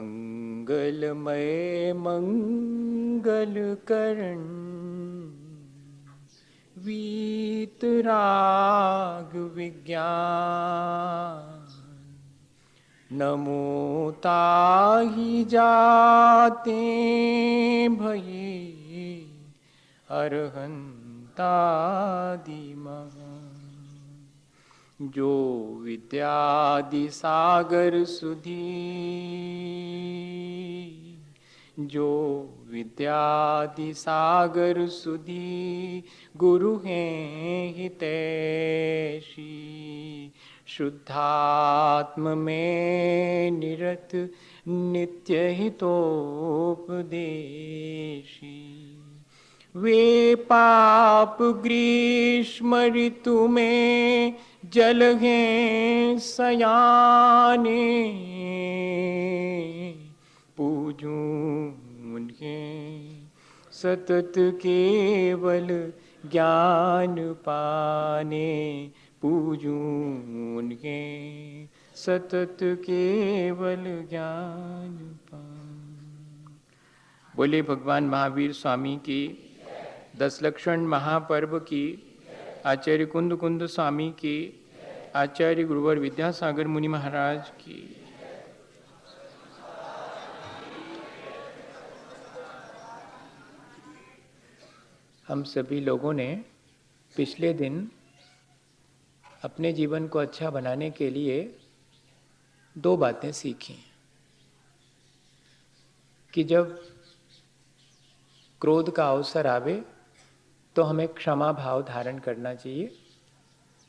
मंगलमय मंगल करण वीतराग विज्ञान नमो ताहि जाते भये अरहंतादि जो विद्यादि सागर सुधी जो विद्यादि सागर सुधी गुरु हैं हितैषी शुद्धात्म में निरत नित्य हितोपदेशी वे पाप ग्रीष्म ऋतु में जल हैं सयाने पूजूं उन्हें सतत केवल ज्ञान पाने पूजूं उन्हें सतत केवल ज्ञान पाने। बोले भगवान महावीर स्वामी की, 10 लक्षण महापर्व की, आचार्य कुंद कुंद स्वामी की, आचार्य गुरुवर विद्यासागर मुनि महाराज की। हम सभी लोगों ने पिछले दिन अपने जीवन को अच्छा बनाने के लिए 2 बातें सीखी कि जब क्रोध का अवसर आवे तो हमें क्षमा भाव धारण करना चाहिए,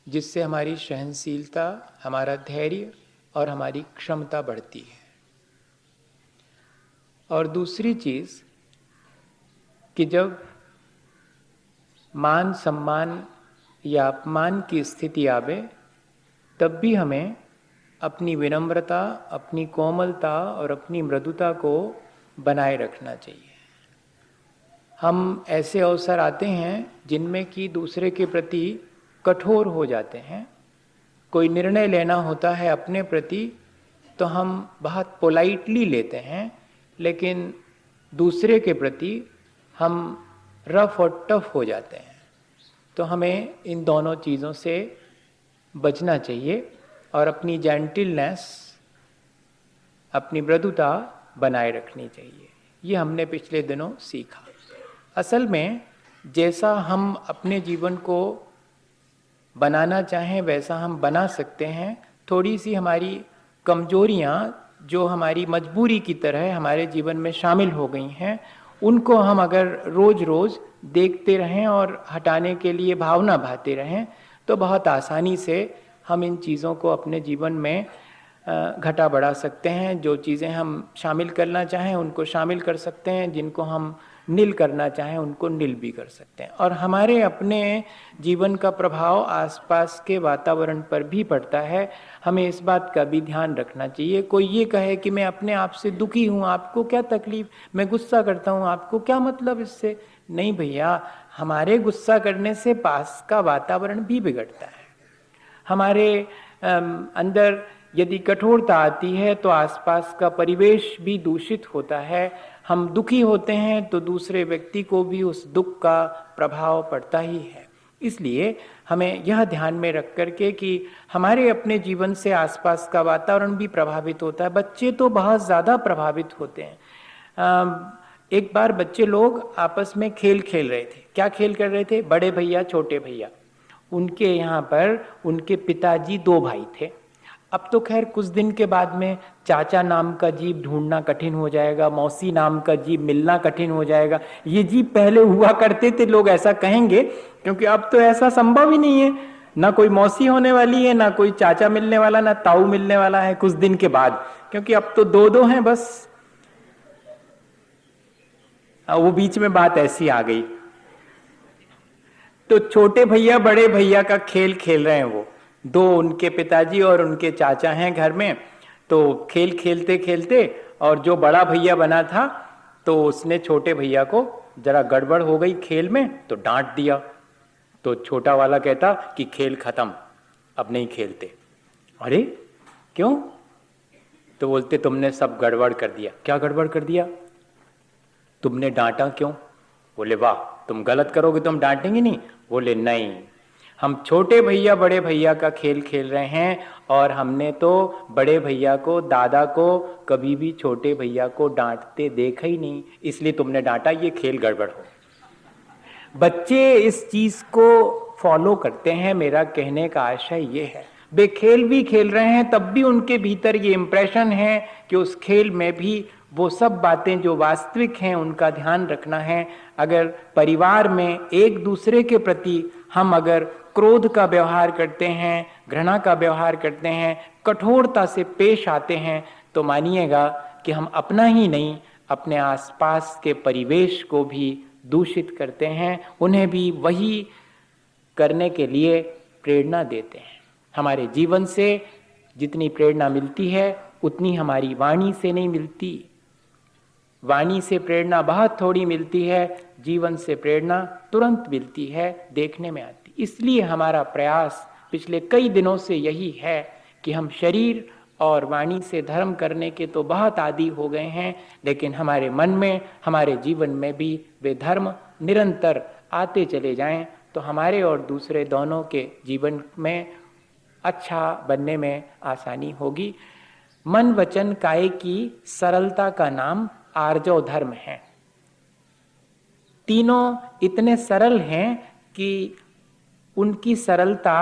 जिससे हमारी सहनशीलता, हमारा धैर्य और हमारी क्षमता बढ़ती है। और दूसरी चीज़ कि जब मान सम्मान या अपमान की स्थिति आवे तब भी हमें अपनी विनम्रता, अपनी कोमलता और अपनी मृदुता को बनाए रखना चाहिए। हम ऐसे अवसर आते हैं जिनमें कि दूसरे के प्रति कठोर हो जाते हैं। कोई निर्णय लेना होता है अपने प्रति तो हम बहुत पोलाइटली लेते हैं, लेकिन दूसरे के प्रति हम रफ और टफ हो जाते हैं। तो हमें इन दोनों चीज़ों से बचना चाहिए और अपनी जेंटिलनेस, अपनी मृदुता बनाए रखनी चाहिए। ये हमने पिछले दिनों सीखा। असल में जैसा हम अपने जीवन को बनाना चाहें वैसा हम बना सकते हैं। थोड़ी सी हमारी कमजोरियाँ जो हमारी मजबूरी की तरह हमारे जीवन में शामिल हो गई हैं, उनको हम अगर रोज़ रोज़ देखते रहें और हटाने के लिए भावना भाते रहें तो बहुत आसानी से हम इन चीज़ों को अपने जीवन में घटा बढ़ा सकते हैं। जो चीज़ें हम शामिल करना चाहें उनको शामिल कर सकते हैं, जिनको हम नील करना चाहें उनको नील भी कर सकते हैं। और हमारे अपने जीवन का प्रभाव आसपास के वातावरण पर भी पड़ता है। हमें इस बात का भी ध्यान रखना चाहिए। कोई ये कहे कि मैं अपने आप से दुखी हूँ, आपको क्या तकलीफ, मैं गुस्सा करता हूँ, आपको क्या मतलब इससे? नहीं भैया, हमारे गुस्सा करने से पास का वातावरण भी बिगड़ता है। हमारे अंदर यदि कठोरता आती है तो आसपास का परिवेश भी दूषित होता है। हम दुखी होते हैं तो दूसरे व्यक्ति को भी उस दुख का प्रभाव पड़ता ही है। इसलिए हमें यह ध्यान में रख करके कि हमारे अपने जीवन से आसपास का वातावरण भी प्रभावित होता है। बच्चे तो बहुत ज़्यादा प्रभावित होते हैं। एक बार बच्चे लोग आपस में खेल खेल रहे थे। क्या खेल कर रहे थे? बड़े भैया छोटे भैया। उनके यहाँ पर उनके पिताजी 2 भाई थे। अब तो खैर कुछ दिन के बाद में चाचा नाम का जीव ढूंढना कठिन हो जाएगा, मौसी नाम का जीव मिलना कठिन हो जाएगा। ये जीव पहले हुआ करते थे, लोग ऐसा कहेंगे, क्योंकि अब तो ऐसा संभव ही नहीं है। ना कोई मौसी होने वाली है, ना कोई चाचा मिलने वाला, ना ताऊ मिलने वाला है कुछ दिन के बाद, क्योंकि अब तो 2 हैं बस। वो बीच में बात ऐसी आ गई। तो छोटे भैया बड़े भैया का खेल खेल रहे हैं। वो 2 उनके पिताजी और उनके चाचा हैं घर में। तो खेल खेलते खेलते और जो बड़ा भैया बना था तो उसने छोटे भैया को जरा गड़बड़ हो गई खेल में तो डांट दिया। तो छोटा वाला कहता कि खेल खत्म, अब नहीं खेलते। अरे क्यों? तो बोलते तुमने सब गड़बड़ कर दिया। क्या गड़बड़ कर दिया? तुमने डांटा क्यों? बोले वाह, तुम गलत करोगे तो हम डांटेंगे नहीं। बोले नहीं, हम छोटे भैया बड़े भैया का खेल खेल रहे हैं और हमने तो बड़े भैया को, दादा को कभी भी छोटे भैया को डांटते देखा ही नहीं, इसलिए तुमने डांटा, ये खेल गड़बड़ हो। बच्चे इस चीज को फॉलो करते हैं। मेरा कहने का आशय ये है, वे खेल भी खेल रहे हैं तब भी उनके भीतर ये इंप्रेशन है कि उस खेल में भी वो सब बातें जो वास्तविक हैं उनका ध्यान रखना है। अगर परिवार में एक दूसरे के प्रति हम अगर क्रोध का व्यवहार करते हैं, घृणा का व्यवहार करते हैं, कठोरता से पेश आते हैं, तो मानिएगा कि हम अपना ही नहीं, अपने आसपास के परिवेश को भी दूषित करते हैं, उन्हें भी वही करने के लिए प्रेरणा देते हैं। हमारे जीवन से जितनी प्रेरणा मिलती है उतनी हमारी वाणी से नहीं मिलती। वाणी से प्रेरणा बहुत थोड़ी मिलती है, जीवन से प्रेरणा तुरंत मिलती है, देखने में आती। इसलिए हमारा प्रयास पिछले कई दिनों से यही है कि हम शरीर और वाणी से धर्म करने के तो बहुत आदी हो गए हैं, लेकिन हमारे मन में, हमारे जीवन में भी वे धर्म निरंतर आते चले जाएं, तो हमारे और दूसरे दोनों के जीवन में अच्छा बनने में आसानी होगी। मन वचन काया की सरलता का नाम आर्जव धर्म है। तीनों इतने सरल हैं कि उनकी सरलता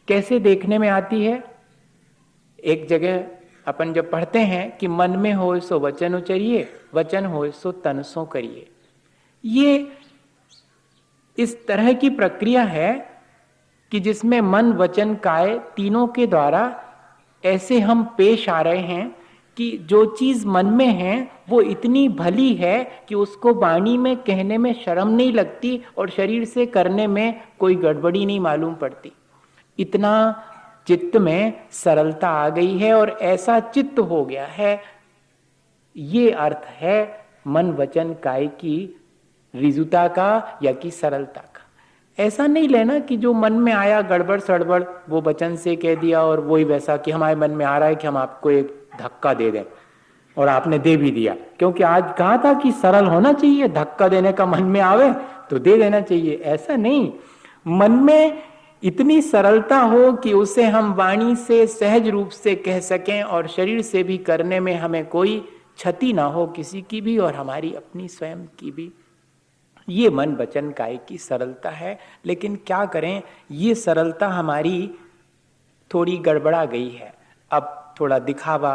कैसे देखने में आती है। एक जगह अपन जब पढ़ते हैं कि मन में हो सो वचन उचरिए, वचन हो सो तन सो करिए। ये इस तरह की प्रक्रिया है कि जिसमें मन वचन काया तीनों के द्वारा ऐसे हम पेश आ रहे हैं कि जो चीज मन में है वो इतनी भली है कि उसको वाणी में कहने में शर्म नहीं लगती और शरीर से करने में कोई गड़बड़ी नहीं मालूम पड़ती। इतना चित्त में सरलता आ गई है और ऐसा चित्त हो गया है। ये अर्थ है मन वचन काया की रिजुता का या की सरलता का। ऐसा नहीं लेना कि जो मन में आया गड़बड़ सड़बड़ वो वचन से कह दिया, और वही वैसा कि हमारे मन में आ रहा है कि हम आपको एक धक्का दे दें और आपने दे भी दिया, क्योंकि आज कहा था कि सरल होना चाहिए, धक्का देने का मन में आवे तो दे देना चाहिए। ऐसा नहीं, मन में इतनी सरलता हो कि उसे हम वाणी से सहज रूप से कह सकें और शरीर से भी करने में हमें कोई क्षति ना हो किसी की भी और हमारी अपनी स्वयं की भी। ये मन वचन काया की सरलता है। लेकिन क्या करें, ये सरलता हमारी थोड़ी गड़बड़ा गई है। अब थोड़ा दिखावा,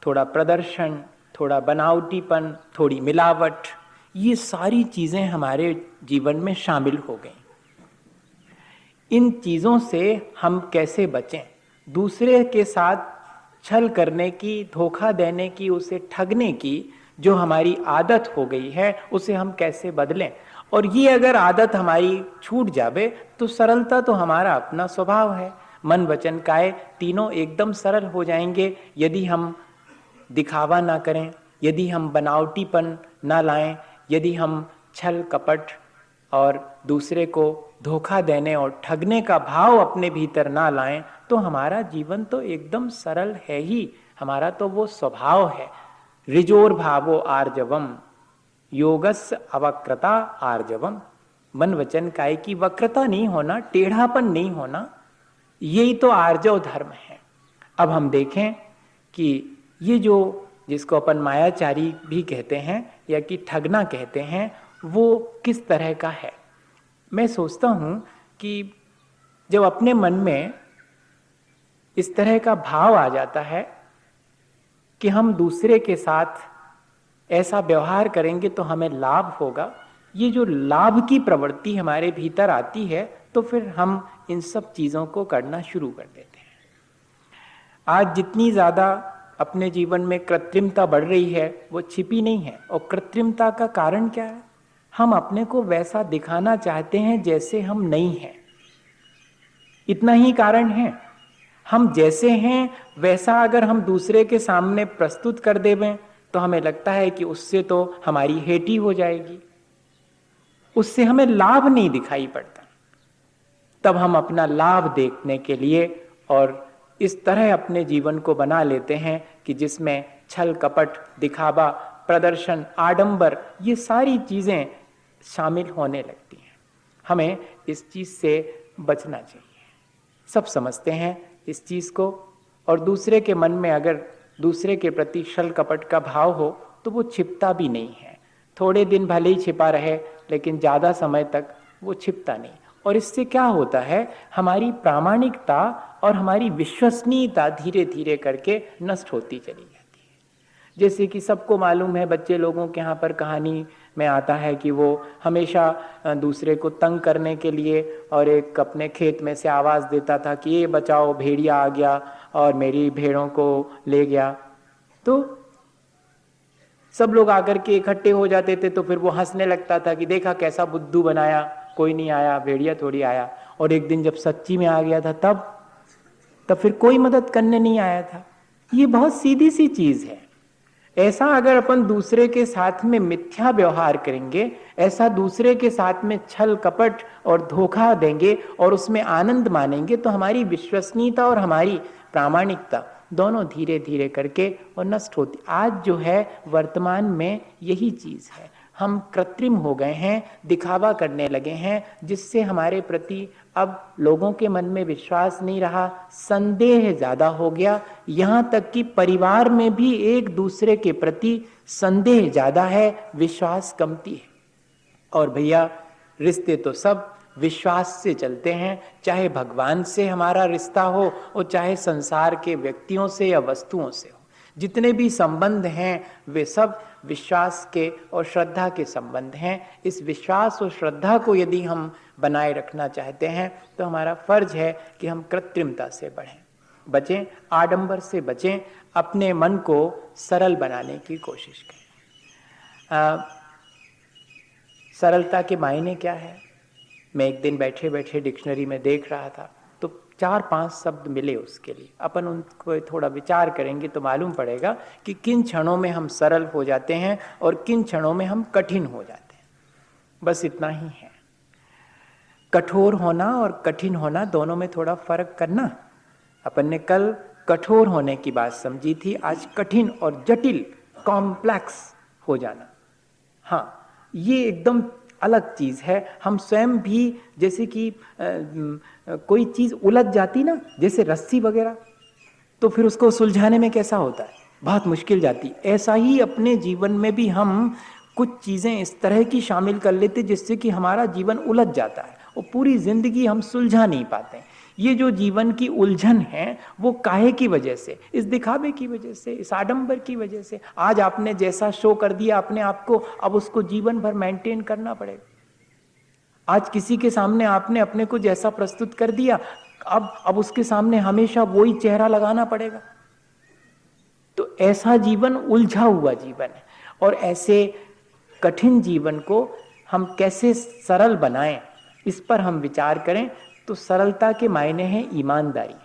थोड़ा प्रदर्शन, थोड़ा बनावटीपन, थोड़ी मिलावट, ये सारी चीजें हमारे जीवन में शामिल हो गई। इन चीजों से हम कैसे बचें? दूसरे के साथ छल करने की, धोखा देने की, उसे ठगने की जो हमारी आदत हो गई है उसे हम कैसे बदलें? और ये अगर आदत हमारी छूट जावे तो सरलता तो हमारा अपना स्वभाव है। मन वचन काया तीनों एकदम सरल हो जाएंगे यदि हम दिखावा ना करें, यदि हम बनावटीपन ना लाएं, यदि हम छल कपट और दूसरे को धोखा देने और ठगने का भाव अपने भीतर ना लाएं, तो हमारा जीवन तो एकदम सरल है ही। हमारा तो वो स्वभाव है। ऋजोर भावो आर्जवम, योगस्य अवक्रता आर्जवम। मन वचन काया की वक्रता नहीं होना, टेढ़ापन नहीं होना, यही तो आर्जव धर्म है। अब हम देखें कि ये जो जिसको अपन मायाचारी भी कहते हैं या कि ठगना कहते हैं, वो किस तरह का है। मैं सोचता हूं कि जब अपने मन में इस तरह का भाव आ जाता है कि हम दूसरे के साथ ऐसा व्यवहार करेंगे तो हमें लाभ होगा, ये जो लाभ की प्रवृत्ति हमारे भीतर आती है, तो फिर हम इन सब चीजों को करना शुरू कर देते हैं। आज जितनी ज्यादा अपने जीवन में कृत्रिमता बढ़ रही है वो छिपी नहीं है। और कृत्रिमता का कारण क्या है? हम अपने को वैसा दिखाना चाहते हैं जैसे हम नहीं हैं। इतना ही कारण है। हम जैसे हैं वैसा अगर हम दूसरे के सामने प्रस्तुत कर देवें तो हमें लगता है कि उससे तो हमारी हेटी हो जाएगी, उससे हमें लाभ नहीं दिखाई पड़ता। तब हम अपना लाभ देखने के लिए और इस तरह अपने जीवन को बना लेते हैं कि जिसमें छल कपट, दिखावा, प्रदर्शन, आडंबर, ये सारी चीजें शामिल होने लगती हैं। हमें इस चीज से बचना चाहिए। सब समझते हैं इस चीज को, और दूसरे के मन में अगर दूसरे के प्रति छल कपट का भाव हो तो वो छिपता भी नहीं है। थोड़े दिन भले ही छिपा रहे, लेकिन ज्यादा समय तक वो छिपता नहीं। और इससे क्या होता है, हमारी प्रामाणिकता और हमारी विश्वसनीयता धीरे धीरे करके नष्ट होती चली जाती है। जैसे कि सबको मालूम है, बच्चे लोगों के यहाँ पर कहानी में आता है कि वो हमेशा दूसरे को तंग करने के लिए और एक अपने खेत में से आवाज़ देता था कि ये बचाओ, भेड़िया आ गया और मेरी भेड़ों को ले गया। तो सब लोग आकर के इकट्ठे हो जाते थे, तो फिर वो हंसने लगता था कि देखा कैसा बुद्धू बनाया, कोई नहीं आया, भेड़िया थोड़ी आया। और एक दिन जब सच्ची में आ गया था तब फिर कोई मदद करने नहीं आया था। ये बहुत सीधी सी चीज है। ऐसा अगर अपन दूसरे के साथ में मिथ्या व्यवहार करेंगे, ऐसा दूसरे के साथ में छल कपट और धोखा देंगे और उसमें आनंद मानेंगे, तो हमारी विश्वसनीयता और हमारी प्रामाणिकता दोनों धीरे धीरे करके और नष्ट होती। आज जो है वर्तमान में यही चीज है। हम कृत्रिम हो गए हैं, दिखावा करने लगे हैं, जिससे हमारे प्रति अब लोगों के मन में विश्वास नहीं रहा, संदेह ज्यादा हो गया। यहां तक कि परिवार में भी एक दूसरे के प्रति संदेह ज्यादा है, विश्वास कमती है। और भैया, रिश्ते तो सब विश्वास से चलते हैं, चाहे भगवान से हमारा रिश्ता हो और चाहे संसार के व्यक्तियों से या वस्तुओं से हो। जितने भी संबंध हैं वे सब विश्वास के और श्रद्धा के संबंध हैं। इस विश्वास और श्रद्धा को यदि हम बनाए रखना चाहते हैं तो हमारा फर्ज है कि हम कृत्रिमता से बचें, आडंबर से बचें, अपने मन को सरल बनाने की कोशिश करें। सरलता के मायने क्या है? मैं एक दिन बैठे बैठे डिक्शनरी में देख रहा था, तो 4-5 शब्द मिले उसके लिए। अपन उनको थोड़ा विचार करेंगे तो मालूम पड़ेगा कि किन क्षणों में हम सरल हो जाते हैं और किन क्षणों में हम कठिन हो जाते हैं। बस इतना ही है। कठोर होना और कठिन होना दोनों में थोड़ा फर्क करना। अपन ने कल कठोर होने की बात समझी थी, आज कठिन और जटिल, कॉम्प्लेक्स हो जाना। हाँ, ये एकदम अलग चीज है। हम स्वयं भी जैसे कि कोई चीज उलझ जाती ना, जैसे रस्सी वगैरह, तो फिर उसको सुलझाने में कैसा होता है, बहुत मुश्किल जाती। ऐसा ही अपने जीवन में भी हम कुछ चीजें इस तरह की शामिल कर लेते जिससे कि हमारा जीवन उलझ जाता है और पूरी जिंदगी हम सुलझा नहीं पाते। ये जो जीवन की उलझन है वो काहे की वजह से? इस दिखावे की वजह से, इस आडंबर की वजह से। आज आपने जैसा शो कर दिया अपने आप को, अब उसको जीवन भर मेंटेन करना पड़ेगा। आज किसी के सामने आपने अपने को जैसा प्रस्तुत कर दिया, अब उसके सामने हमेशा वही चेहरा लगाना पड़ेगा। तो ऐसा जीवन उलझा हुआ जीवन है। और ऐसे कठिन जीवन को हम कैसे सरल बनाएं, इस पर हम विचार करें। तो सरलता के मायने हैं ईमानदारी,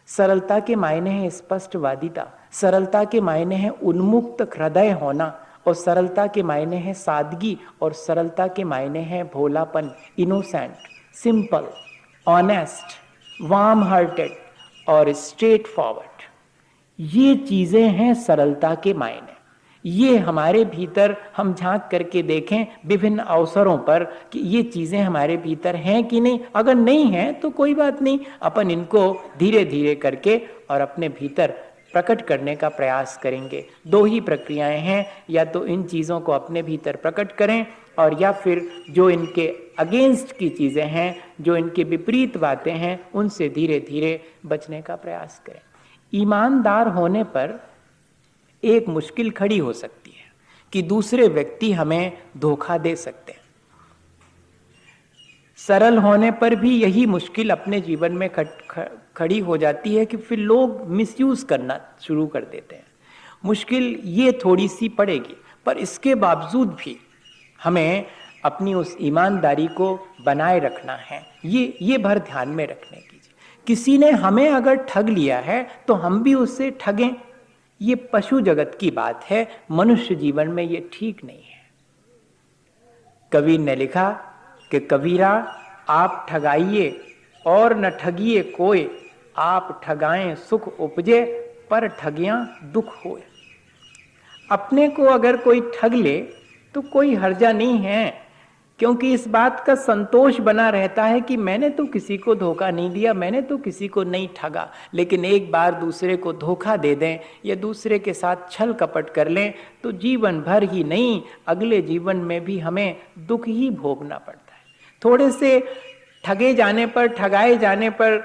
सरलता के मायने हैं स्पष्टवादिता, सरलता के मायने हैं उन्मुक्त हृदय होना, और सरलता के मायने हैं सादगी, और सरलता के मायने हैं भोलापन, innocent, simple, honest, warm hearted और स्ट्रेट फॉरवर्ड। ये चीजें हैं सरलता के मायने। ये हमारे भीतर हम झांक करके देखें विभिन्न अवसरों पर कि ये चीजें हमारे भीतर हैं कि नहीं। अगर नहीं है तो कोई बात नहीं, अपन इनको धीरे धीरे करके और अपने भीतर प्रकट करने का प्रयास करेंगे। दो ही प्रक्रियाएं हैं, या तो इन चीजों को अपने भीतर प्रकट करें, और या फिर जो इनके अगेंस्ट की चीजें हैं, जो इनके विपरीत बातें हैं, उनसे धीरे धीरे बचने का प्रयास करें। ईमानदार होने पर एक मुश्किल खड़ी हो सकती है कि दूसरे व्यक्ति हमें धोखा दे सकते हैं। सरल होने पर भी यही मुश्किल अपने जीवन में खड़ी हो जाती है कि फिर लोग मिसयूज करना शुरू कर देते हैं। मुश्किल ये थोड़ी सी पड़ेगी, पर इसके बावजूद भी हमें अपनी उस ईमानदारी को बनाए रखना है। ये भर ध्यान में रखने की। किसी ने हमें अगर ठग लिया है तो हम भी उससे ठगें, ये पशु जगत की बात है। मनुष्य जीवन में ये ठीक नहीं है। कबीर ने लिखा कि कबीरा आप ठगाइए और न ठगिए कोई, आप ठगाएं सुख उपजे, पर ठगियां दुख होए। अपने को अगर कोई ठग ले तो कोई हर्जा नहीं है, क्योंकि इस बात का संतोष बना रहता है कि मैंने तो किसी को धोखा नहीं दिया, मैंने तो किसी को नहीं ठगा। लेकिन एक बार दूसरे को धोखा दे दें या दूसरे के साथ छल कपट कर लें तो जीवन भर ही नहीं, अगले जीवन में भी हमें दुख ही भोगना पड़ता है। थोड़े से ठगे जाने पर, ठगाए जाने पर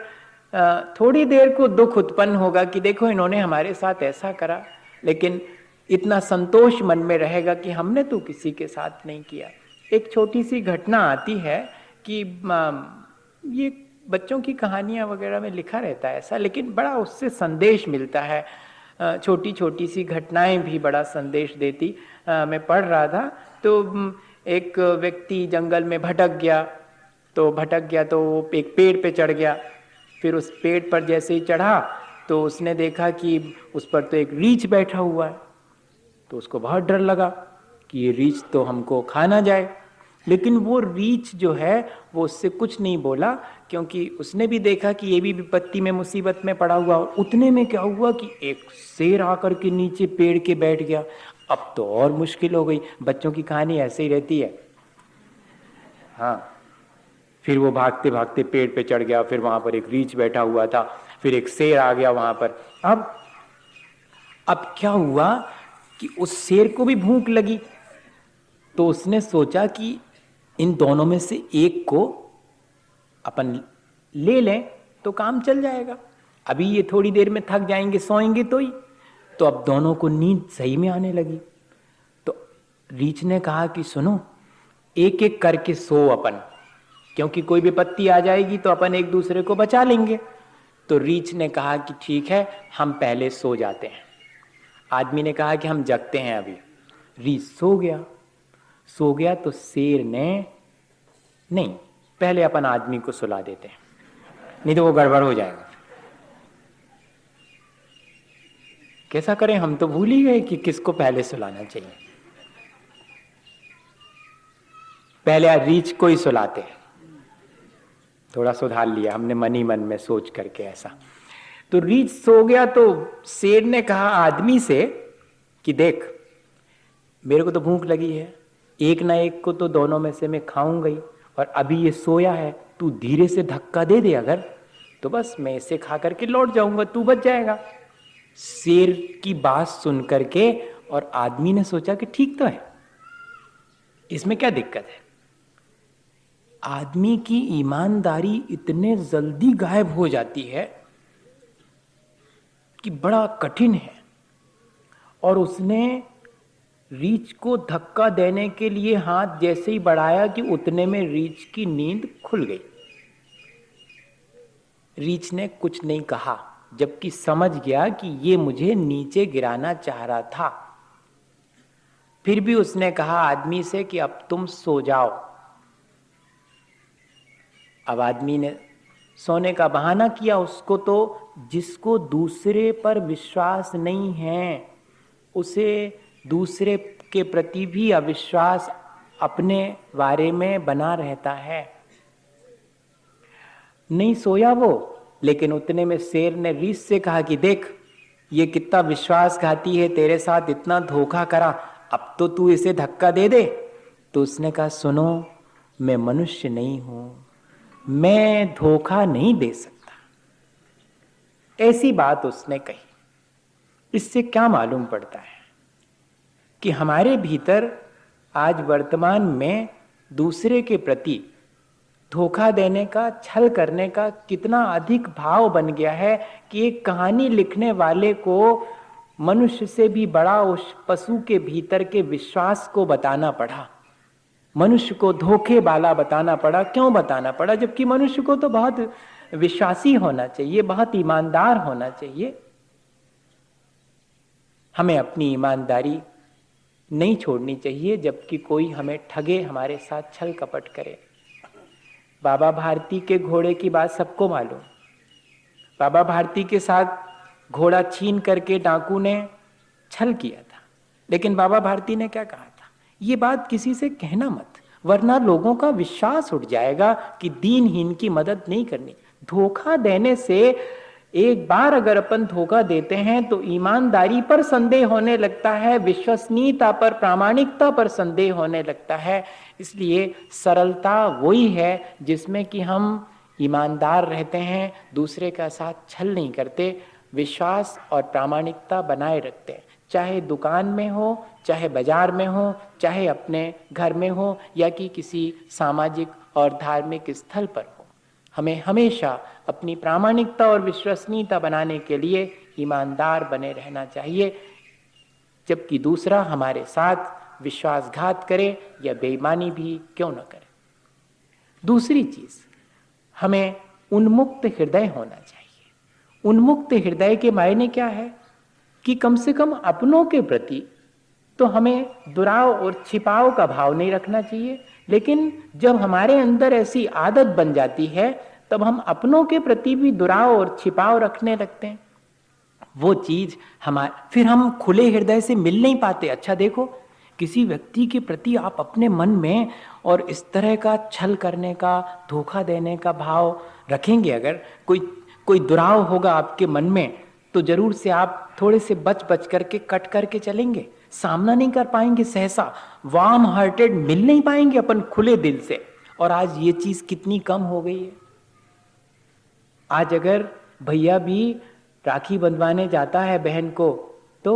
थोड़ी देर को दुख उत्पन्न होगा कि देखो इन्होंने हमारे साथ ऐसा करा, लेकिन इतना संतोष मन में रहेगा कि हमने तो किसी के साथ नहीं किया। एक छोटी सी घटना आती है कि ये बच्चों की कहानियां वगैरह में लिखा रहता है ऐसा, लेकिन बड़ा उससे संदेश मिलता है। छोटी छोटी सी घटनाएं भी बड़ा संदेश देती। मैं पढ़ रहा था तो एक व्यक्ति जंगल में भटक गया तो वो एक पेड़ पे चढ़ गया। फिर उस पेड़ पर जैसे ही चढ़ा तो उसने देखा कि उस पर तो एक रीछ बैठा हुआ है। तो उसको बहुत डर लगा कि ये रीछ तो हमको खा ना जाए। लेकिन वो रीछ जो है वो उससे कुछ नहीं बोला, क्योंकि उसने भी देखा कि ये भी विपत्ति में, मुसीबत में पड़ा हुआ। और उतने में क्या हुआ कि एक शेर आकर के नीचे पेड़ के बैठ गया। अब तो और मुश्किल हो गई। बच्चों की कहानी ऐसे ही रहती है। हाँ, फिर वो भागते भागते पेड़ पे चढ़ गया। फिर वहां पर एक रीछ बैठा हुआ था, फिर एक शेर आ गया वहां पर। अब क्या हुआ कि उस शेर को भी भूख लगी। तो उसने सोचा कि इन दोनों में से एक को अपन ले लें तो काम चल जाएगा। अभी ये थोड़ी देर में थक जाएंगे, सोएंगे तो ही। तो अब दोनों को नींद सही में आने लगी। तो रीछ ने कहा कि सुनो, एक एक करके सो अपन, क्योंकि कोई विपत्ति आ जाएगी तो अपन एक दूसरे को बचा लेंगे। तो रीछ ने कहा कि ठीक है, हम पहले सो जाते हैं। आदमी ने कहा कि हम जगते हैं अभी। रीछ सो गया तो शेर ने, नहीं, पहले अपन आदमी को सुला देते हैं, नहीं तो वो गड़बड़ हो जाएगा। कैसा करें, हम तो भूल ही गए कि किसको पहले सुलाना चाहिए। पहले रीछ को ही सुलाते हैं। थोड़ा सुधार लिया हमने मन ही मन में सोच करके ऐसा। तो रीछ सो गया तो शेर ने कहा आदमी से कि देख, मेरे को तो भूख लगी है, एक ना एक को तो दोनों में से मैं खाऊंगा ही, और अभी ये सोया है, तू धीरे से धक्का दे दे अगर, तो बस मैं इसे खा करके लौट जाऊंगा, तू बच जाएगा। शेर की बात सुन करके और आदमी ने सोचा कि ठीक तो है, इसमें क्या दिक्कत है। आदमी की ईमानदारी इतने जल्दी गायब हो जाती है कि बड़ा कठिन है। और उसने रीछ को धक्का देने के लिए हाथ जैसे ही बढ़ाया कि उतने में रीछ की नींद खुल गई। रीछ ने कुछ नहीं कहा, जबकि समझ गया कि ये मुझे नीचे गिराना चाह रहा था। फिर भी उसने कहा आदमी से कि अब तुम सो जाओ। अब आदमी ने सोने का बहाना किया। उसको तो, जिसको दूसरे पर विश्वास नहीं है, उसे दूसरे के प्रति भी अविश्वास अपने बारे में बना रहता है। नहीं सोया वो, लेकिन उतने में शेर ने रीछ से कहा कि देख, ये कितना विश्वासघाती है, तेरे साथ इतना धोखा करा, अब तो तू इसे धक्का दे दे। तो उसने कहा सुनो, मैं मनुष्य नहीं हूं, मैं धोखा नहीं दे सकता। ऐसी बात उसने कही। इससे क्या मालूम पड़ता है कि हमारे भीतर आज वर्तमान में दूसरे के प्रति धोखा देने का, छल करने का कितना अधिक भाव बन गया है कि एक कहानी लिखने वाले को मनुष्य से भी बड़ा उस पशु के भीतर के विश्वास को बताना पड़ा। मनुष्य को धोखे वाला बताना पड़ा। क्यों बताना पड़ा? जबकि मनुष्य को तो बहुत विश्वासी होना चाहिए, बहुत ईमानदार होना चाहिए। हमें अपनी ईमानदारी नहीं छोड़नी चाहिए, जबकि कोई हमें ठगे, हमारे साथ छल कपट करे। बाबा भारती के घोड़े की बात सबको मालूम। बाबा भारती के साथ घोड़ा छीन करके डाकू ने छल किया था, लेकिन बाबा भारती ने क्या कहा था, ये बात किसी से कहना मत, वरना लोगों का विश्वास उठ जाएगा कि दीनहीन की मदद नहीं करनी। धोखा देने से एक बार अगर अपन धोखा देते हैं तो ईमानदारी पर संदेह होने लगता है, विश्वसनीयता पर, प्रामाणिकता पर संदेह होने लगता है। इसलिए सरलता वही है जिसमें कि हम ईमानदार रहते हैं, दूसरे का साथ छल नहीं करते, विश्वास और प्रामाणिकता बनाए रखते हैं, चाहे दुकान में हो, चाहे बाजार में हो, चाहे अपने घर में हो, या कि किसी सामाजिक और धार्मिक स्थल पर हो। हमें हमेशा अपनी प्रामाणिकता और विश्वसनीयता बनाने के लिए ईमानदार बने रहना चाहिए, जबकि दूसरा हमारे साथ विश्वासघात करे या बेईमानी भी क्यों न करे। दूसरी चीज, हमें उन्मुक्त हृदय होना चाहिए। उन्मुक्त हृदय के मायने क्या है कि कम से कम अपनों के प्रति तो हमें दुराव और छिपाव का भाव नहीं रखना चाहिए, लेकिन जब हमारे अंदर ऐसी आदत बन जाती है तब हम अपनों के प्रति भी दुराव और छिपाव रखने लगते हैं। वो चीज फिर हम खुले हृदय से मिल नहीं पाते। अच्छा देखो, किसी व्यक्ति के प्रति आप अपने मन में और इस तरह का छल करने का, धोखा देने का भाव रखेंगे, अगर कोई दुराव होगा आपके मन में, तो जरूर से आप थोड़े से बच करके कट करके चलेंगे, सामना नहीं कर पाएंगे, सहसा वार्म हार्टेड मिल नहीं पाएंगे अपन खुले दिल से। और आज ये चीज कितनी कम हो गई है। आज अगर भैया भी राखी बंधवाने जाता है बहन को तो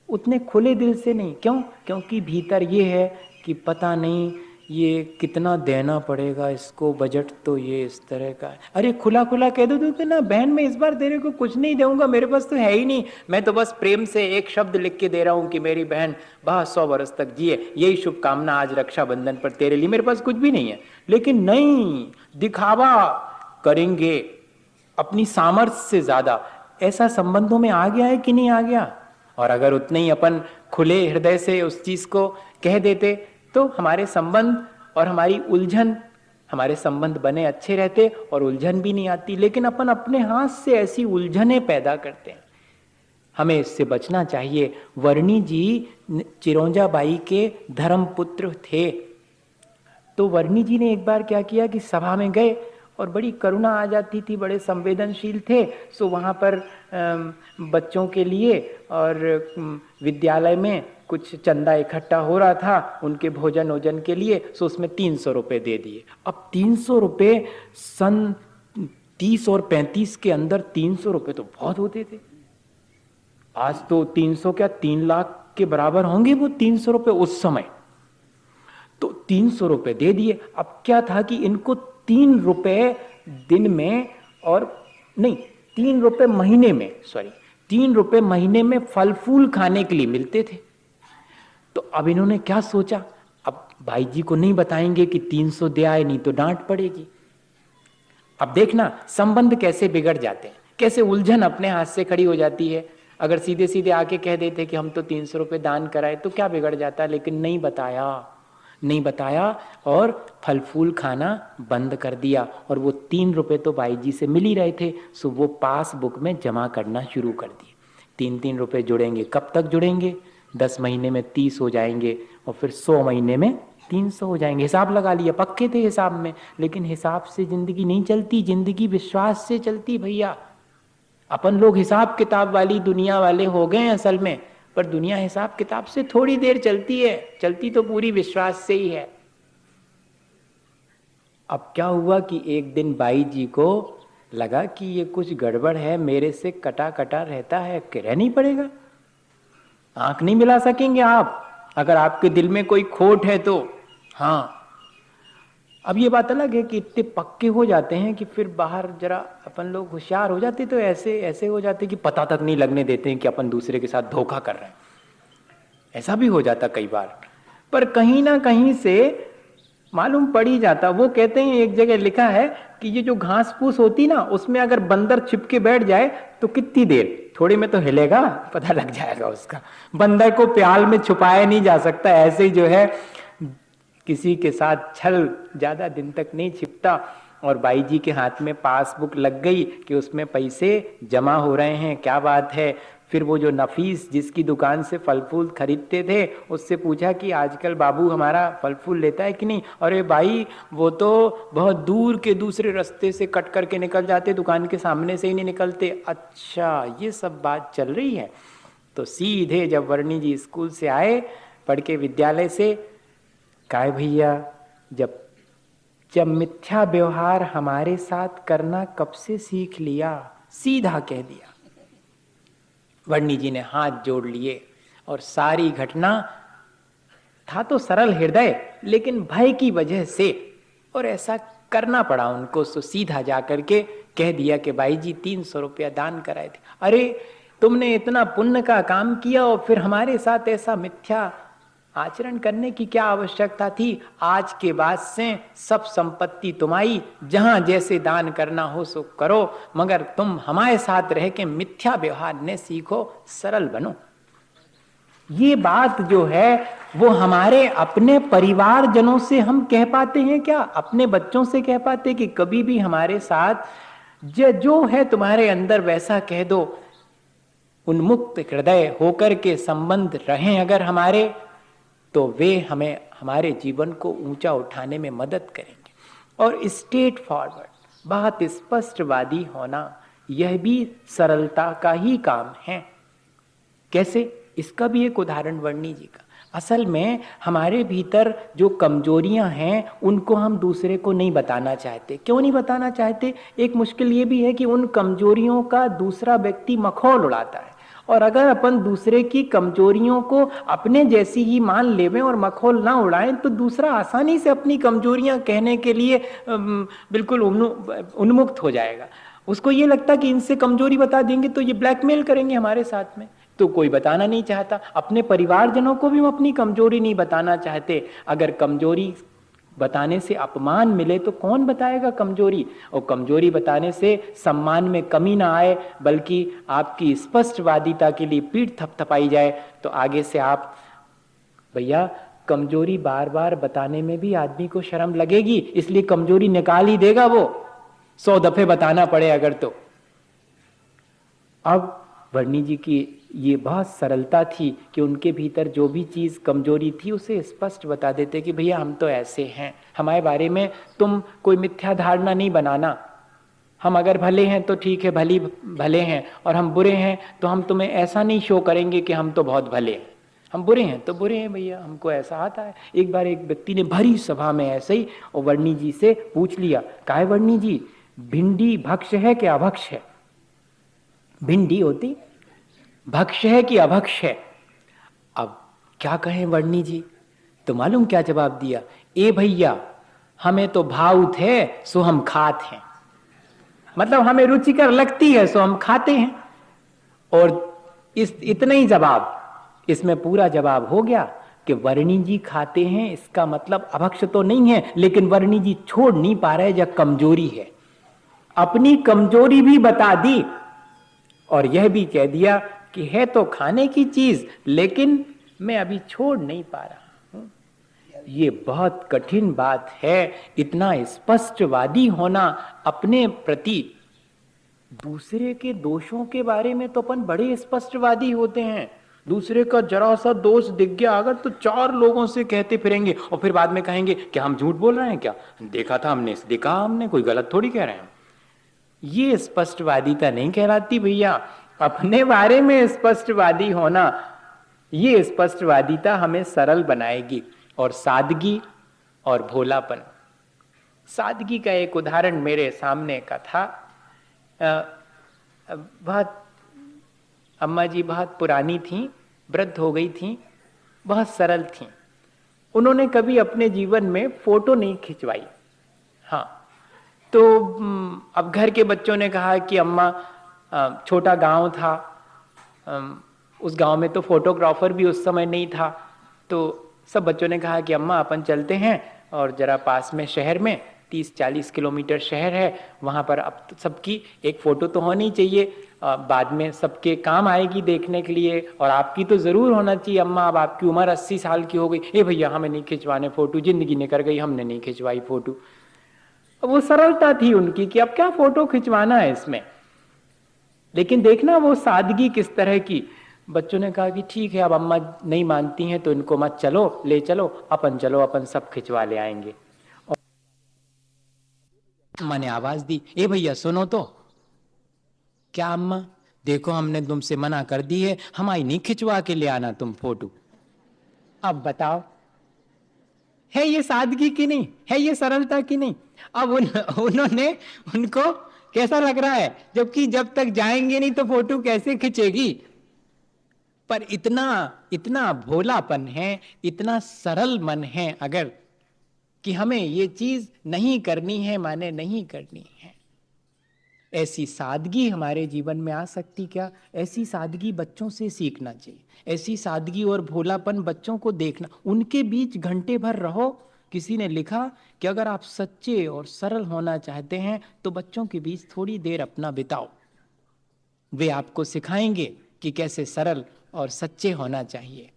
उतने खुले दिल से नहीं। क्यों? क्योंकि भीतर ये है कि पता नहीं ये कितना देना पड़ेगा इसको, बजट तो ये इस तरह का है। अरे खुला खुला कह दो तो ना, बहन मैं इस बार तेरे को कुछ नहीं दूंगा, मेरे पास तो है ही नहीं, मैं तो बस प्रेम से एक शब्द लिख के दे रहा हूं कि मेरी बहन 100 वर्ष तक जिए, यही शुभकामना आज रक्षाबंधन पर तेरे लिए, मेरे पास कुछ भी नहीं है। लेकिन नहीं, दिखावा करेंगे अपनी सामर्थ्य से ज्यादा। ऐसा संबंधों में आ गया है कि नहीं आ गया? और अगर उतने ही अपन खुले हृदय से उस चीज को कह देते तो हमारे संबंध और हमारी उलझन, हमारे संबंध बने अच्छे रहते और उलझन भी नहीं आती। लेकिन अपन अपने हाथ से ऐसी उलझनें पैदा करते हैं, हमें इससे बचना चाहिए। वर्णी जी चिरौंजा बाई के धर्मपुत्र थे, तो वर्णी जी ने एक बार क्या किया कि सभा में गए और बड़ी करुणा आ जाती थी, बड़े संवेदनशील थे। सो वहाँ पर बच्चों के लिए और विद्यालय में कुछ चंदा इकट्ठा हो रहा था उनके भोजन वोजन के लिए, सो उसमें 300 रुपये दे दिए। अब 300 रुपये सन 30 और 35 के अंदर 300 रुपये तो बहुत होते थे। आज तो 300 क्या 3 लाख के बराबर होंगे वो 300 रुपये उस समय। तो 300 रुपये दे दिए। अब क्या था कि इनको 3 रुपये दिन में, और नहीं 3 रुपये महीने में, 3 रुपये महीने में फल फूल खाने के लिए मिलते थे। तो अब इन्होंने क्या सोचा, अब भाई जी को नहीं बताएंगे कि 300 दे आए, नहीं तो डांट पड़ेगी। अब देखना संबंध कैसे बिगड़ जाते हैं, कैसे उलझन अपने हाथ से खड़ी हो जाती है। अगर सीधे सीधे आके कह देते कि हम तो 300 रुपये दान कराए तो क्या बिगड़ जाता है, लेकिन नहीं बताया और फल फूल खाना बंद कर दिया। और वो 3 रुपये तो भाई जी से मिल ही रहे थे, सो वो पासबुक में जमा करना शुरू कर दिए। 3-3 रुपये जुड़ेंगे, कब तक जुड़ेंगे? 10 महीने में 30 हो जाएंगे और फिर 100 महीने में 300 हो जाएंगे। हिसाब लगा लिया, पक्के थे हिसाब में। लेकिन हिसाब से जिंदगी नहीं चलती, जिंदगी विश्वास से चलती भैया। अपन लोग हिसाब किताब वाली दुनिया वाले हो गए हैं असल में, पर दुनिया हिसाब किताब से थोड़ी देर चलती है, चलती तो पूरी विश्वास से ही है। अब क्या हुआ कि एक दिन बाई जी को लगा कि ये कुछ गड़बड़ है, मेरे से कटा कटा रहता है, रह नहीं पड़ेगा। आंख नहीं मिला सकेंगे आप अगर आपके दिल में कोई खोट है तो। हाँ, अब ये बात अलग है कि इतने पक्के हो जाते हैं कि फिर बाहर जरा अपन लोग होशियार हो जाते तो ऐसे हो जाते कि पता तक नहीं लगने देते हैं कि अपन दूसरे के साथ धोखा कर रहे हैं। ऐसा भी हो जाता कई बार, पर कहीं ना कहीं से मालूम पड़ ही जाता। वो कहते हैं, एक जगह लिखा है कि ये जो घास फूस होती ना, उसमें अगर बंदर छिप के बैठ जाए तो कितनी देर, थोड़े में तो हिलेगा, पता लग जाएगा उसका। बंदर को प्याल में छुपाया नहीं जा सकता। ऐसे ही जो है किसी के साथ छल ज्यादा दिन तक नहीं छिपता। और बाई जी के हाथ में पासबुक लग गई कि उसमें पैसे जमा हो रहे हैं, क्या बात है। फिर वो जो नफीस जिसकी दुकान से फल फूल खरीदते थे उससे पूछा कि आजकल बाबू हमारा फल फूल लेता है कि नहीं। अरे भाई वो तो बहुत दूर के दूसरे रास्ते से कट करके निकल जाते, दुकान के सामने से ही नहीं निकलते। अच्छा, ये सब बात चल रही है। तो सीधे जब वर्णी जी स्कूल से आए पढ़ के विद्यालय से, कहा भैया जब जब मिथ्या व्यवहार हमारे साथ करना कब से सीख लिया, सीधा कह दिया। वर्णी जी ने हाथ जोड़ लिए और सारी घटना, था तो सरल हृदय लेकिन भय की वजह से और ऐसा करना पड़ा उनको, तो सीधा जाकर के कह दिया कि भाई जी 300 रुपया दान कराए थे। अरे तुमने इतना पुण्य का काम किया और फिर हमारे साथ ऐसा मिथ्या आचरण करने की क्या आवश्यकता थी। आज के बाद से सब संपत्ति तुम्हारी, जहां जैसे दान करना हो सो करो, मगर तुम हमारे साथ रह के मिथ्या व्यवहार न सीखो, सरल बनो। ये बात जो है वो हमारे अपने परिवारजनों से हम कह पाते हैं क्या? अपने बच्चों से कह पाते कि कभी भी हमारे साथ जो है तुम्हारे अंदर वैसा कह दो। उन्मुक्त हृदय होकर के संबंध रहें अगर हमारे, तो वे हमें हमारे जीवन को ऊंचा उठाने में मदद करेंगे। और स्ट्रेट फॉरवर्ड, बहुत स्पष्टवादी होना, यह भी सरलता का ही काम है। कैसे? इसका भी एक उदाहरण वर्णी जी का। असल में हमारे भीतर जो कमजोरियां हैं उनको हम दूसरे को नहीं बताना चाहते। क्यों नहीं बताना चाहते? एक मुश्किल ये भी है कि उन कमजोरियों का दूसरा व्यक्ति मखौल उड़ाता है, और अगर अपन दूसरे की कमजोरियों को अपने जैसी ही मान लेवें और मखौल ना उड़ाएं तो दूसरा आसानी से अपनी कमजोरियां कहने के लिए बिल्कुल उन्मुक्त हो जाएगा। उसको ये लगता कि इनसे कमजोरी बता देंगे तो ये ब्लैकमेल करेंगे हमारे साथ में, तो कोई बताना नहीं चाहता। अपने परिवारजनों को भी हम अपनी कमजोरी नहीं बताना चाहते। अगर कमजोरी बताने से अपमान मिले तो कौन बताएगा कमजोरी? और कमजोरी बताने से सम्मान में कमी ना आए बल्कि आपकी स्पष्टवादिता के लिए पीठ थपथपाई जाए, तो आगे से आप, भैया कमजोरी बार बार बताने में भी आदमी को शर्म लगेगी, इसलिए कमजोरी निकाल ही देगा वो, 100 दफे बताना पड़े अगर तो। अब वर्णी जी की ये बहुत सरलता थी कि उनके भीतर जो भी चीज कमजोरी थी उसे स्पष्ट बता देते कि भैया हम तो ऐसे हैं, हमारे बारे में तुम कोई मिथ्या धारणा नहीं बनाना। हम अगर भले हैं तो ठीक है, भले हैं, और हम बुरे हैं तो हम तुम्हें ऐसा नहीं शो करेंगे कि हम तो बहुत भले हैं। हम बुरे हैं तो बुरे हैं भैया, हमको ऐसा आता है। एक बार एक व्यक्ति ने भरी सभा में ऐसे ही और वर्णी जी से पूछ लिया, काहे वर्णी जी, भिंडी भक्ष है कि अभक्ष है? भिंडी होती भक्ष है कि अभक्ष है? अब क्या कहें वर्णी जी? तो मालूम क्या जवाब दिया? ए भैया, हमें तो भावुत है सो हम खाते हैं, मतलब हमें रुचिकर लगती है सो हम खाते हैं। और इतना ही जवाब, इसमें पूरा जवाब हो गया कि वर्णी जी खाते हैं, इसका मतलब अभक्ष तो नहीं है, लेकिन वर्णी जी छोड़ नहीं पा रहे, जब कमजोरी है। अपनी कमजोरी भी बता दी और यह भी कह दिया कि है तो खाने की चीज, लेकिन मैं अभी छोड़ नहीं पा रहा हूं। ये बहुत कठिन बात है, इतना स्पष्टवादी होना अपने प्रति। दूसरे के दोषों के बारे में तो अपन बड़े स्पष्टवादी होते हैं, दूसरे का जरा सा दोष दिख गया अगर तो 4 लोगों से कहते फिरेंगे और फिर बाद में कहेंगे क्या हम झूठ बोल रहे हैं, क्या देखा था हमने, देखा हमने, कोई गलत थोड़ी कह रहे हैं। ये स्पष्टवादिता नहीं कहलाती भैया। अपने बारे में स्पष्टवादी होना, ये स्पष्टवादिता हमें सरल बनाएगी। और सादगी और भोलापन। सादगी का एक उदाहरण मेरे सामने का था। बहुत अम्मा जी बहुत पुरानी थी, वृद्ध हो गई थी, बहुत सरल थी। उन्होंने कभी अपने जीवन में फोटो नहीं खिंचवाई। हाँ, तो अब घर के बच्चों ने कहा कि अम्मा, छोटा गांव था, उस गांव में तो फोटोग्राफर भी उस समय नहीं था, तो सब बच्चों ने कहा कि अम्मा अपन चलते हैं और जरा पास में शहर में 30-40 किलोमीटर शहर है, वहाँ पर अब सबकी एक फ़ोटो तो होनी चाहिए, बाद में सबके काम आएगी देखने के लिए, और आपकी तो ज़रूर होना चाहिए अम्मा, अब आपकी उम्र 80 साल की हो गई। ए भैया हमें नहीं खिंचवाने फ़ोटो, ज़िंदगी निकल गई, हमने नहीं खिंचवाई फ़ोटो। वो सरलता थी उनकी कि अब क्या फ़ोटो खिंचवाना है इसमें। लेकिन देखना वो सादगी किस तरह की। बच्चों ने कहा कि ठीक है, अब अम्मा नहीं मानती हैं तो इनको मत चलो, ले चलो, अपन चलो, अपन सब खिंचवा ले आएंगे। और अम्मा ने आवाज दी, ए भैया सुनो तो। क्या अम्मा? देखो हमने तुमसे मना कर दी है, हमारी नहीं खिंचवा के ले आना तुम फोटो। अब बताओ, है ये सादगी की नहीं, है ये सरलता की नहीं? अब उन्होंने, उनको कैसा लग रहा है, जबकि जब तक जाएंगे नहीं तो फोटो कैसे खिंचेगी। पर इतना इतना भोलापन है, इतना सरल मन है अगर, कि हमें ये चीज नहीं करनी है माने नहीं करनी है। ऐसी सादगी हमारे जीवन में आ सकती क्या? ऐसी सादगी बच्चों से सीखना चाहिए, ऐसी सादगी और भोलापन बच्चों को देखना, उनके बीच घंटे भर रहो। किसी ने लिखा कि अगर आप सच्चे और सरल होना चाहते हैं तो बच्चों के बीच थोड़ी देर अपना बिताओ, वे आपको सिखाएंगे कि कैसे सरल और सच्चे होना चाहिए।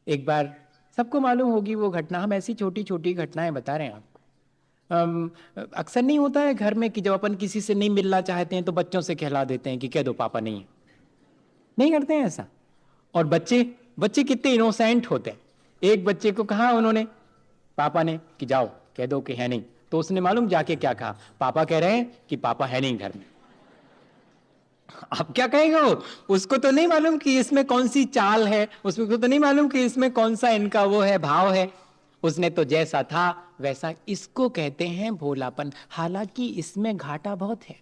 एक बार, सबको मालूम होगी वो घटना, हम ऐसी छोटी छोटी घटनाएं बता रहे हैं आपको। अक्सर नहीं होता है घर में कि जब अपन किसी से नहीं मिलना चाहते हैं तो बच्चों से कहला देते हैं कि कह दो पापा नहीं है। नहीं करते हैं ऐसा। और बच्चे, बच्चे कितने इनोसेंट होते हैं। एक बच्चे को कहा उन्होंने, पापा ने, कि जाओ कह दो कि है नहीं। तो उसने मालूम जाके क्या कहा, पापा कह रहे हैं कि पापा है नहीं घर में। अब क्या कहेगा वो? उसको तो नहीं मालूम कि इसमें कौन सी चाल है, उसको तो नहीं मालूम कि इसमें कौन सा इनका वो है, भाव है। उसने तो जैसा था वैसा। इसको कहते हैं भोलापन। हालांकि इसमें घाटा बहुत है,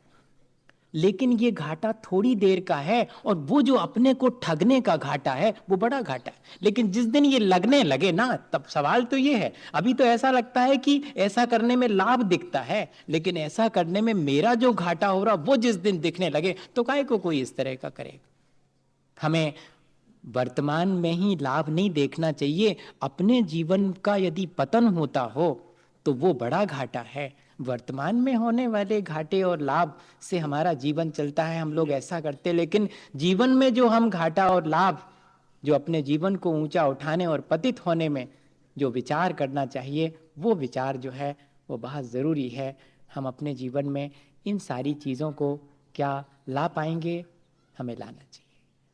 लेकिन ये घाटा थोड़ी देर का है, और वो जो अपने को ठगने का घाटा है वो बड़ा घाटा है। लेकिन जिस दिन ये लगने लगे ना, तब सवाल तो ये है, अभी तो ऐसा लगता है कि ऐसा करने में लाभ दिखता है, लेकिन ऐसा करने में मेरा जो घाटा हो रहा वो जिस दिन दिखने लगे तो काहे को कोई इस तरह का करेगा। हमें वर्तमान में ही लाभ नहीं देखना चाहिए। अपने जीवन का यदि पतन होता हो तो वो बड़ा घाटा है। वर्तमान में होने वाले घाटे और लाभ से हमारा जीवन चलता है, हम लोग ऐसा करते। लेकिन जीवन में जो हम घाटा और लाभ, जो अपने जीवन को ऊंचा उठाने और पतित होने में जो विचार करना चाहिए, वो विचार जो है वो बहुत ज़रूरी है। हम अपने जीवन में इन सारी चीज़ों को क्या ला पाएंगे, हमें लाना चाहिए।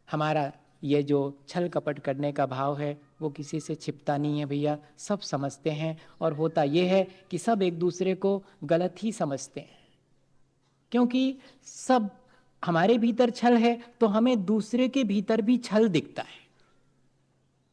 हमारा ये जो छल कपट करने का भाव है वो किसी से छिपता नहीं है भैया, सब समझते हैं। और होता ये है कि सब एक दूसरे को गलत ही समझते हैं, क्योंकि सब हमारे भीतर छल है तो हमें दूसरे के भीतर भी छल दिखता है।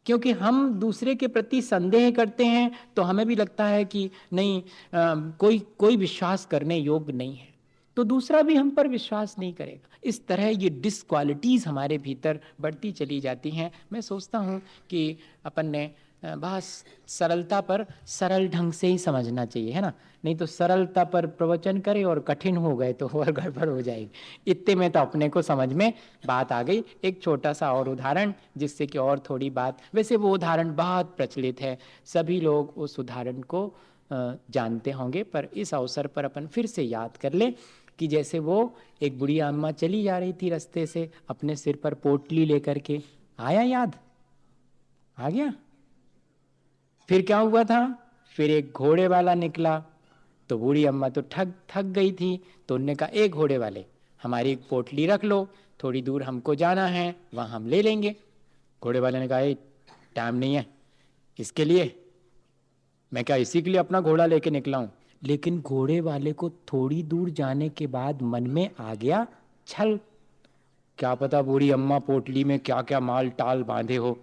क्योंकि हम दूसरे के प्रति संदेह करते हैं तो हमें भी लगता है कि नहीं, कोई कोई विश्वास करने योग्य नहीं है, तो दूसरा भी हम पर विश्वास नहीं करेगा। इस तरह ये डिसक्वालिटीज हमारे भीतर बढ़ती चली जाती हैं। मैं सोचता हूँ कि अपन ने बहुत सरलता पर सरल ढंग से ही समझना चाहिए, है ना। नहीं तो सरलता पर प्रवचन करे और कठिन हो गए तो और गड़बड़ हो जाएगी। इतने में तो अपने को समझ में बात आ गई। एक छोटा सा और उदाहरण, जिससे कि और थोड़ी बात, वैसे वो उदाहरण बहुत प्रचलित है, सभी लोग उस उदाहरण को जानते होंगे, पर इस अवसर पर अपन फिर से याद कर ले कि जैसे वो एक बुढ़िया अम्मा चली जा रही थी रास्ते से अपने सिर पर पोटली लेकर के। आया याद? आ गया? फिर क्या हुआ था? फिर एक घोड़े वाला निकला। तो बूढ़ी अम्मा तो ठग थक गई थी, तो उनने कहा, एक घोड़े वाले हमारी एक पोटली रख लो, थोड़ी दूर हमको जाना है, वहाँ हम ले लेंगे। घोड़े वाले ने कहा, टाइम नहीं है इसके लिए, मैं क्या इसी के लिए अपना घोड़ा लेके निकला हूँ। लेकिन घोड़े वाले को थोड़ी दूर जाने के बाद मन में आ गया छल, क्या पता बूढ़ी अम्मा पोटली में क्या क्या माल टाल बांधे हो,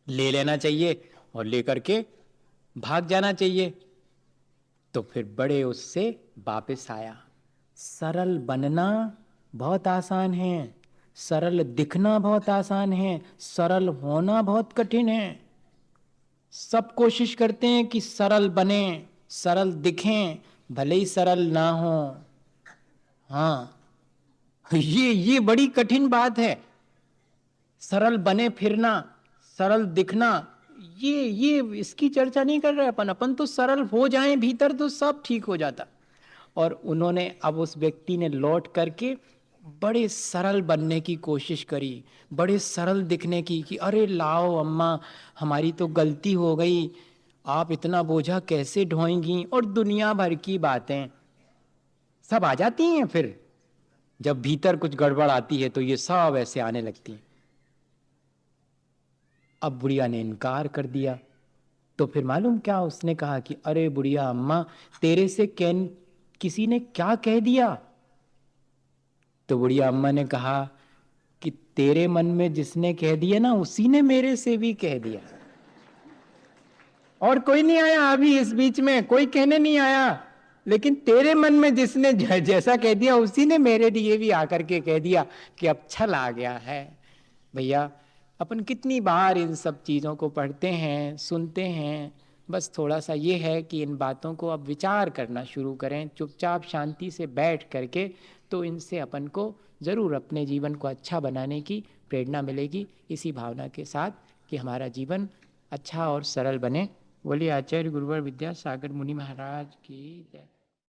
ले लेना चाहिए और लेकर के भाग जाना चाहिए। तो फिर बड़े उससे वापस आया। सरल बनना बहुत आसान है, सरल दिखना बहुत आसान है, सरल होना बहुत कठिन है। सब कोशिश करते हैं कि सरल बने, सरल दिखें, भले ही सरल ना हो। हाँ, ये बड़ी कठिन बात है। सरल बने फिरना, सरल दिखना, ये इसकी चर्चा नहीं कर रहे अपन। अपन तो सरल हो जाएं भीतर तो सब ठीक हो जाता। और उन्होंने, अब उस व्यक्ति ने लौट करके बड़े सरल बनने की कोशिश करी, बड़े सरल दिखने की, कि अरे लाओ अम्मा, हमारी तो गलती हो गई, आप इतना बोझा कैसे ढोएंगी, और दुनिया भर की बातें सब आ जाती हैं फिर। जब भीतर कुछ गड़बड़ आती है तो ये सब ऐसे आने लगती है। अब बुढ़िया ने इनकार कर दिया। तो फिर मालूम क्या उसने कहा कि अरे बुढ़िया अम्मा, तेरे से कैन किसी ने क्या कह दिया? तो बुढ़िया अम्मा ने कहा कि तेरे मन में जिसने कह दिया ना, उसी ने मेरे से भी कह दिया। और कोई नहीं आया अभी इस बीच में, कोई कहने नहीं आया, लेकिन तेरे मन में जिसने जैसा कह दिया उसी ने मेरे लिए भी आकर के कह दिया कि अब छल आ गया है। भैया, अपन कितनी बार इन सब चीज़ों को पढ़ते हैं, सुनते हैं, बस थोड़ा सा ये है कि इन बातों को अब विचार करना शुरू करें चुपचाप शांति से बैठ करके, तो इनसे अपन को ज़रूर अपने जीवन को अच्छा बनाने की प्रेरणा मिलेगी। इसी भावना के साथ कि हमारा जीवन अच्छा और सरल बने। बोलिए आचार्य गुरुवर विद्यासागर मुनि महाराज की जय।